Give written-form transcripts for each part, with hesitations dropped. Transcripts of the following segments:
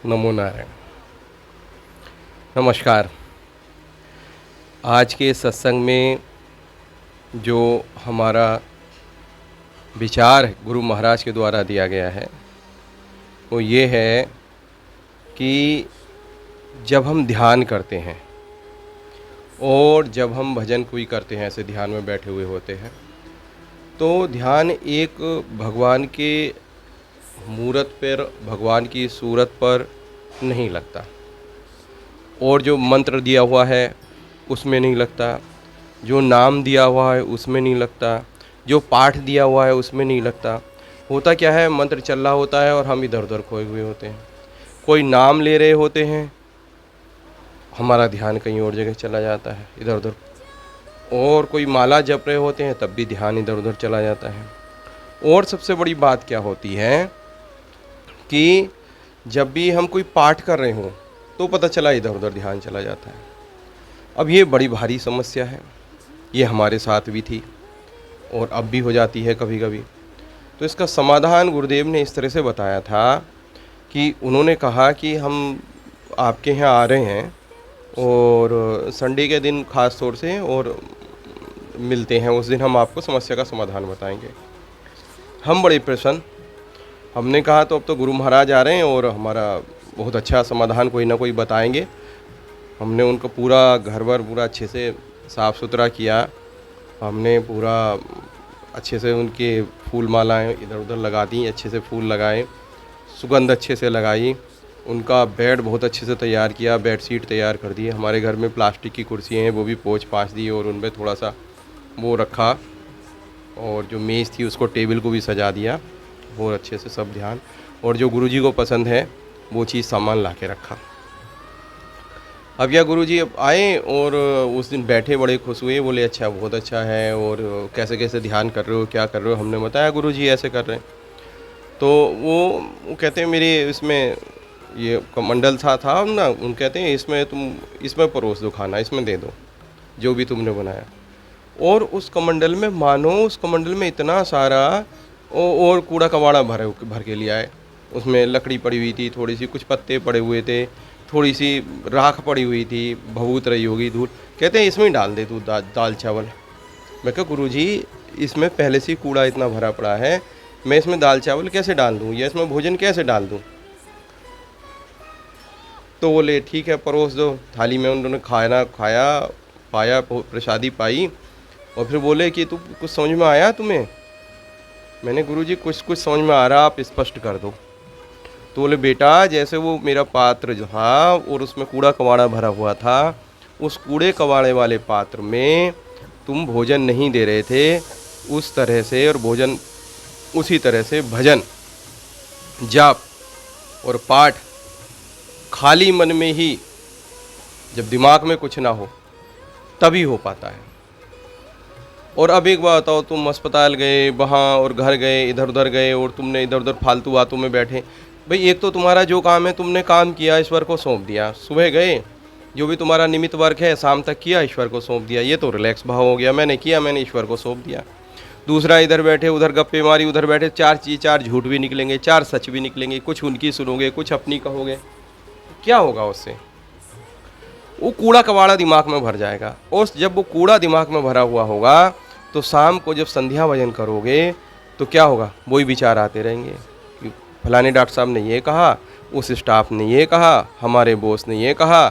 नमो नारायण। नमस्कार। आज के सत्संग में जो हमारा विचार गुरु महाराज के द्वारा दिया गया है वो ये है कि जब हम ध्यान करते हैं और जब हम भजन कोई करते हैं, ऐसे ध्यान में बैठे हुए होते हैं, तो ध्यान एक भगवान के मूरत पर, भगवान की सूरत पर नहीं लगता, और जो मंत्र दिया हुआ है उसमें नहीं लगता, जो नाम दिया हुआ है उसमें नहीं लगता, जो पाठ दिया हुआ है उसमें नहीं लगता। होता क्या है, मंत्र चल रहा होता है और हम इधर उधर खोए हुए होते हैं। कोई नाम ले रहे होते हैं, हमारा ध्यान कहीं और जगह चला जाता है, इधर उधर। और कोई माला जप रहे होते हैं, तब भी ध्यान इधर उधर चला जाता है। और सबसे बड़ी बात क्या होती है कि जब भी हम कोई पाठ कर रहे हों तो पता चला इधर उधर ध्यान चला जाता है। अब ये बड़ी भारी समस्या है, ये हमारे साथ भी थी और अब भी हो जाती है कभी कभी। तो इसका समाधान गुरुदेव ने इस तरह से बताया था कि उन्होंने कहा कि हम आपके यहाँ आ रहे हैं और संडे के दिन ख़ास तौर से और मिलते हैं, उस दिन हम आपको समस्या का समाधान बताएंगे। हम बड़े प्रसन्न, हमने कहा तो अब तो गुरु महाराज आ रहे हैं और हमारा बहुत अच्छा समाधान कोई ना कोई बताएंगे। हमने उनको पूरा घर भर पूरा अच्छे से साफ़ सुथरा किया, हमने पूरा अच्छे से उनके फूल मालाएँ इधर उधर लगा दी, अच्छे से फूल लगाए, सुगंध अच्छे से लगाई, उनका बेड बहुत अच्छे से तैयार किया, बेड शीट तैयार कर दी। हमारे घर में प्लास्टिक की कुर्सियाँ हैं वो भी पोंछ पाछ दी और उन पर थोड़ा सा वो रखा, और जो मेज़ थी उसको टेबल को भी सजा दिया, बहुत अच्छे से सब ध्यान। और जो गुरुजी को पसंद है वो चीज़ सामान ला के रखा। अब यह गुरुजी अब आए और उस दिन बैठे, बड़े खुश हुए, बोले अच्छा बहुत अच्छा है, और कैसे कैसे ध्यान कर रहे हो, क्या कर रहे हो। हमने बताया गुरुजी ऐसे कर रहे हैं। तो वो कहते हैं मेरे इसमें ये कमंडल था ना, उन कहते हैं इसमें तुम इसमें परोस दो खाना, इसमें दे दो जो भी तुमने बनाया। और उस कमंडल में मानो उस कमंडल में इतना सारा और कूड़ा कबाड़ा भर के लिया है। उसमें लकड़ी पड़ी हुई थी, थोड़ी सी कुछ पत्ते पड़े हुए थे, थोड़ी सी राख पड़ी हुई थी, भभूत रही होगी, धूल। कहते हैं इसमें ही डाल दे तू दाल चावल। मैं कहा गुरुजी इसमें पहले से कूड़ा इतना भरा पड़ा है, मैं इसमें दाल चावल कैसे डाल दूँ या इसमें भोजन कैसे डाल दूँ। तो बोले ठीक है परोस दो। थाली में उन्होंने खाना खाया, पाया, प्रसादी पाई, और फिर बोले कि तू कुछ समझ में आया तुम्हें। मैंने गुरुजी कुछ कुछ समझ में आ रहा, आप स्पष्ट कर दो। तो बोले बेटा जैसे वो मेरा पात्र जो था और उसमें कूड़ा कबाड़ा भरा हुआ था, उस कूड़े कबाड़े वाले पात्र में तुम भोजन नहीं दे रहे थे, उस तरह से, और भोजन उसी तरह से भजन, जाप और पाठ खाली मन में ही, जब दिमाग में कुछ ना हो तभी हो पाता है। और अब एक बात बताओ, तुम अस्पताल गए, वहाँ और घर गए, इधर उधर गए, और तुमने इधर उधर फालतू बातों में बैठे। भाई एक तो तुम्हारा जो काम है तुमने काम किया, ईश्वर को सौंप दिया, सुबह गए, जो भी तुम्हारा निमित्त वर्क है शाम तक किया, ईश्वर को सौंप दिया, ये तो रिलैक्स भाव हो गया, मैंने किया, मैंने ईश्वर को सौंप दिया। दूसरा इधर बैठे, उधर गप्पे मारी, उधर बैठे, चार झूठ भी निकलेंगे, चार सच भी निकलेंगे, कुछ उनकी सुनोगे, कुछ अपनी कहोगे, क्या होगा उससे। वो कूड़ा कबाड़ा दिमाग में भर जाएगा, और जब वो कूड़ा दिमाग में भरा हुआ होगा तो शाम को जब संध्या भजन करोगे तो क्या होगा, वही विचार आते रहेंगे कि फलाने डॉक्टर साहब ने ये कहा, उस स्टाफ ने ये कहा, हमारे बॉस ने ये कहा,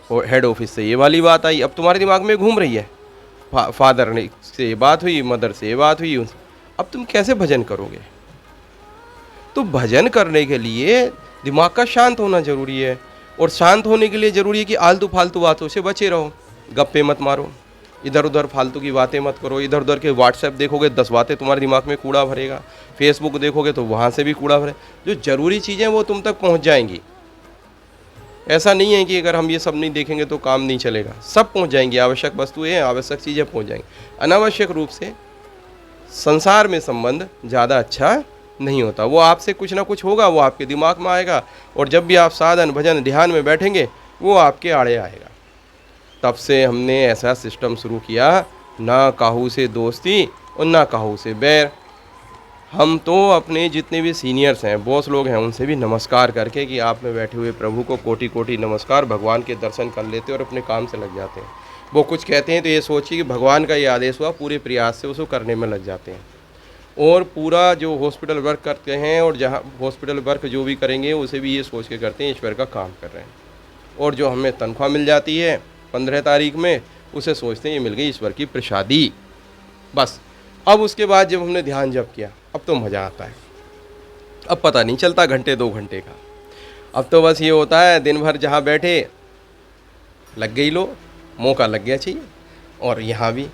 और हेड ऑफिस से ये वाली बात आई। अब तुम्हारे दिमाग में घूम रही है, फादर ने से ये बात हुई, मदर से ये बात हुई, अब तुम कैसे भजन करोगे। तो भजन करने के लिए दिमाग का शांत होना जरूरी है, और शांत होने के लिए ज़रूरी है कि आलतू फालतू बातों से बचे रहो, गप्पे मत मारो, इधर उधर फालतू की बातें मत करो। इधर उधर के व्हाट्सएप देखोगे 10 बातें तुम्हारे दिमाग में कूड़ा भरेगा, फेसबुक देखोगे तो वहाँ से भी कूड़ा भरे। जो ज़रूरी चीज़ें वो तुम तक पहुँच जाएंगी। ऐसा नहीं है कि अगर हम ये सब नहीं देखेंगे तो काम नहीं चलेगा, सब पहुँच जाएंगी। आवश्यक वस्तुएँ, आवश्यक चीज़ें पहुँच जाएंगी। अनावश्यक रूप से संसार में संबंध ज़्यादा अच्छा नहीं होता। वो आपसे कुछ ना कुछ होगा, वो आपके दिमाग में आएगा, और जब भी आप साधन भजन ध्यान में बैठेंगे वो आपके आड़े आएगा। तब से हमने ऐसा सिस्टम शुरू किया, ना काहू से दोस्ती और ना काहू से बैर। हम तो अपने जितने भी सीनियर्स हैं, बॉस लोग हैं, उनसे भी नमस्कार करके कि आप में बैठे हुए प्रभु को कोटि कोटि नमस्कार, भगवान के दर्शन कर लेते और अपने काम से लग जाते हैं। वो कुछ कहते हैं तो ये सोचिए कि भगवान का ये आदेश हुआ, पूरे प्रयास से उसको करने में लग जाते हैं। और पूरा जो हॉस्पिटल वर्क करते हैं और जहाँ हॉस्पिटल वर्क जो भी करेंगे उसे भी ये सोच के करते हैं ईश्वर का काम कर रहे हैं। और जो हमें तनख्वाह मिल जाती है 15 तारीख में, उसे सोचते हैं ये मिल गई ईश्वर की प्रसादी। बस अब उसके बाद जब हमने ध्यान जप किया, अब तो मज़ा आता है। अब पता नहीं चलता घंटे 2 घंटे का। अब तो बस ये होता है दिन भर जहाँ बैठे लग गई लो, मौका लग गया चाहिए, और यहाँ भी,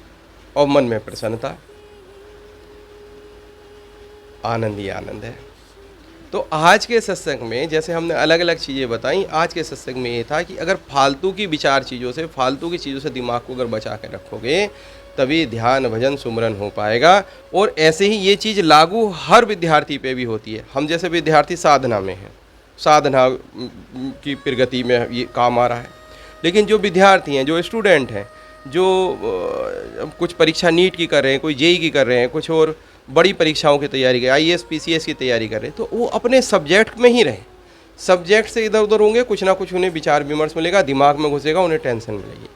और मन में प्रसन्नता, आनंद ही आनंद है। तो आज के सत्संग में जैसे हमने अलग अलग चीज़ें बताई, आज के सत्संग में ये था कि अगर फालतू की विचार चीज़ों से, फालतू की चीज़ों से दिमाग को अगर बचा के रखोगे, तभी ध्यान भजन सुमरन हो पाएगा। और ऐसे ही ये चीज़ लागू हर विद्यार्थी पे भी होती है। हम जैसे विद्यार्थी साधना में हैं, साधना की प्रगति में ये काम आ रहा है, लेकिन जो विद्यार्थी हैं, जो स्टूडेंट हैं, जो कुछ परीक्षा नीट की कर रहे हैं, कोई जेई की कर रहे हैं, कुछ और बड़ी परीक्षाओं की तैयारी कर, आईएएस पीसीएस की तैयारी कर रहे हैं, तो वो अपने सब्जेक्ट में ही रहें। सब्जेक्ट से इधर उधर होंगे, कुछ ना कुछ उन्हें विचार विमर्श मिलेगा, दिमाग में घुसेगा, उन्हें टेंशन मिलेगी।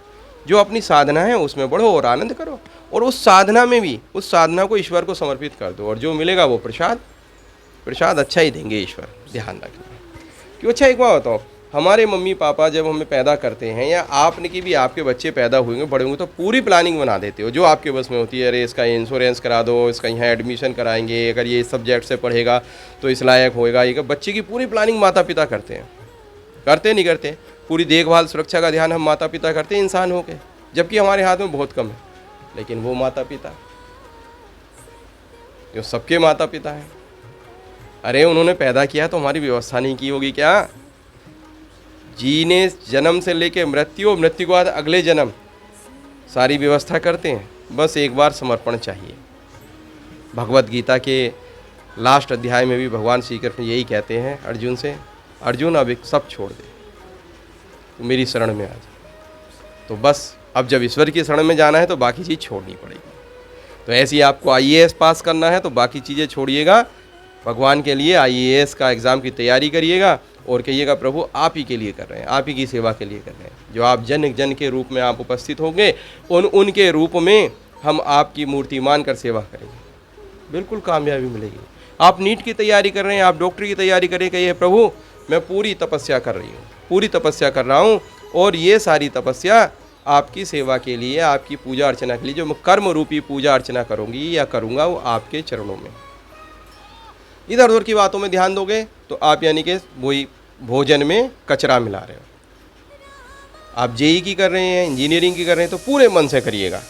जो अपनी साधना है उसमें बढ़ो और आनंद करो, और उस साधना में भी उस साधना को ईश्वर को समर्पित कर दो, और जो मिलेगा वो प्रसाद, प्रसाद अच्छा ही देंगे ईश्वर। ध्यान रखना। क्यों? अच्छा, एक बात बताओ, हमारे मम्मी पापा जब हमें पैदा करते हैं, या आपने की भी आपके बच्चे पैदा हुए बड़े होंगे, तो पूरी प्लानिंग बना देते हो जो आपके बस में होती है। अरे इसका इंश्योरेंस करा दो, इसका यहाँ एडमिशन कराएंगे, अगर ये सब्जेक्ट से पढ़ेगा तो इस लायक होएगा। ये बच्चे की पूरी प्लानिंग माता पिता करते हैं। करते नहीं करते? पूरी देखभाल सुरक्षा का ध्यान हम माता पिता करते हैं इंसान हो के, जबकि हमारे हाथ में बहुत कम है। लेकिन वो माता पिता जो सबके माता पिता हैं, अरे उन्होंने पैदा किया तो हमारी व्यवस्था नहीं की होगी क्या? जीने जन्म से लेके मृत्यु, मृत्यु के बाद अगले जन्म, सारी व्यवस्था करते हैं। बस एक बार समर्पण चाहिए। भगवत गीता के लास्ट अध्याय में भी भगवान श्री कृष्ण यही कहते हैं अर्जुन से, अर्जुन अब एक सब छोड़ दे, तो मेरी शरण में आ जा। तो बस अब जब ईश्वर की शरण में जाना है तो बाकी चीज़ छोड़नी पड़ेगी। तो ऐसे ही आपको आईएएस पास करना है तो बाकी चीज़ें छोड़िएगा, भगवान के लिए आईएएस का एग्ज़ाम की तैयारी करिएगा, और कहिएगा प्रभु आप ही के लिए कर रहे हैं, आप ही की सेवा के लिए कर रहे हैं। जो आप जन जन के रूप में आप उपस्थित होंगे, उनके रूप में हम आपकी मूर्ति मानकर सेवा करेंगे, बिल्कुल कामयाबी मिलेगी। आप नीट की तैयारी कर रहे हैं, आप डॉक्टर की तैयारी करें, कहिए प्रभु मैं पूरी तपस्या कर रही हूँ, पूरी तपस्या कर रहा हूँ, और ये सारी तपस्या आपकी सेवा के लिए, आपकी पूजा अर्चना के लिए, जो मैं कर्म रूपी पूजा अर्चना करूँगी या करूँगा, वो आपके चरणों में। इधर उधर की बातों में ध्यान दोगे तो आप यानी कि वही भोजन में कचरा मिला रहे हो। आप जेई की कर रहे हैं, इंजीनियरिंग की कर रहे हैं, तो पूरे मन से करिएगा,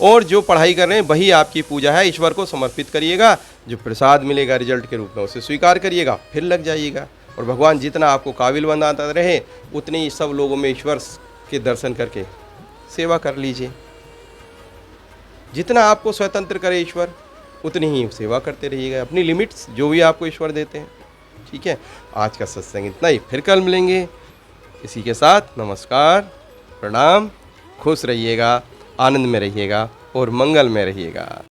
और जो पढ़ाई कर रहे हैं वही आपकी पूजा है, ईश्वर को समर्पित करिएगा। जो प्रसाद मिलेगा रिजल्ट के रूप में उसे स्वीकार करिएगा, फिर लग जाइएगा। और भगवान जितना आपको काबिल बनाता रहे, उतने ही सब लोगों में ईश्वर के दर्शन करके सेवा कर लीजिए। जितना आपको स्वतंत्र करे ईश्वर, उतनी ही सेवा करते रहिएगा, अपनी लिमिट्स जो भी आपको ईश्वर देते हैं। ठीक है, आज का सत्संग इतना ही, फिर कल मिलेंगे। इसी के साथ नमस्कार, प्रणाम, खुश रहिएगा, आनंद में रहिएगा और मंगल में रहिएगा।